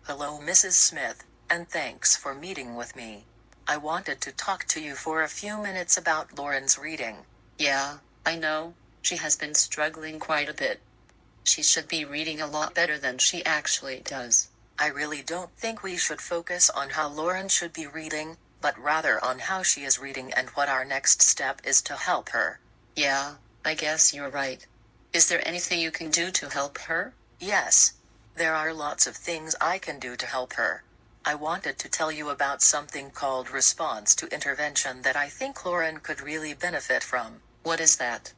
Hello, Mrs. Smith, and thanks for meeting with me. I wanted to talk to you for a few minutes about Lauren's reading. Yeah, I know. She has been struggling quite a bit. She should be reading a lot better than she actually does. I really don't think we should focus on how Lauren should be reading, but rather on how she is reading and what our next step is to help her. Yeah, I guess you're right. Is there anything you can do to help her? Yes. There are lots of things I can do to help her. I wanted to tell you about something called response to intervention that I think Lauren could really benefit from. What is that?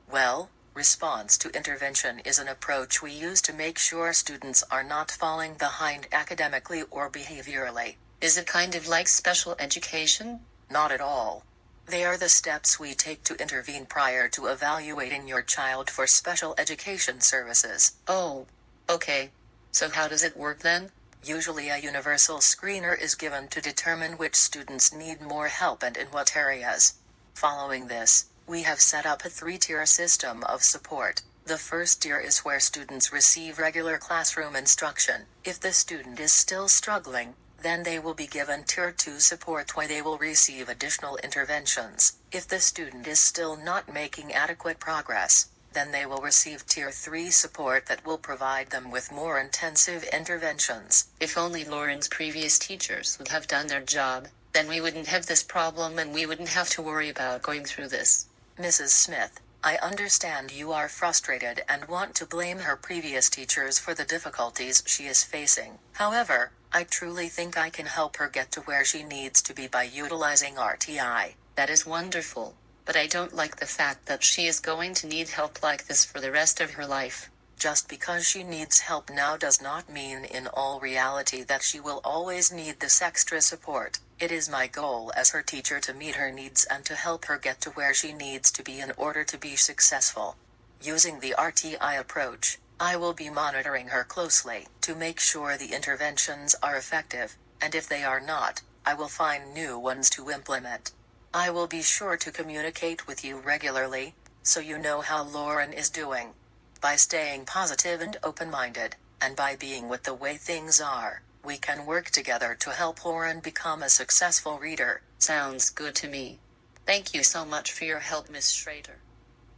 Well, response to intervention is an approach we use to make sure students are not falling behind academically or behaviorally. Is it kind of like special education? Not at all. They are the steps we take to intervene prior to evaluating your child for special education services. Oh, okay. So how does it work then? Usually a universal screener is given to determine which students need more help and in what areas. Following this, we have set up a 3-tier system of support. The first tier is where students receive regular classroom instruction. If the student is still struggling, then they will be given Tier 2 support where they will receive additional interventions. If the student is still not making adequate progress, then they will receive Tier 3 support that will provide them with more intensive interventions. If only Lauren's previous teachers would have done their job, then we wouldn't have this problem and we wouldn't have to worry about going through this. Mrs. Smith, I understand you are frustrated and want to blame her previous teachers for the difficulties she is facing. However, I truly think I can help her get to where she needs to be by utilizing RTI. That is wonderful, but I don't like the fact that she is going to need help like this for the rest of her life. Just because she needs help now does not mean in all reality that she will always need this extra support. It is my goal as her teacher to meet her needs and to help her get to where she needs to be in order to be successful. Using the RTI approach, I will be monitoring her closely to make sure the interventions are effective, and if they are not, I will find new ones to implement. I will be sure to communicate with you regularly, so you know how Lauren is doing. By staying positive and open-minded, and by being with the way things are, we can work together to help Lauren become a successful reader. Sounds good to me. Thank you so much for your help, Miss Schrader.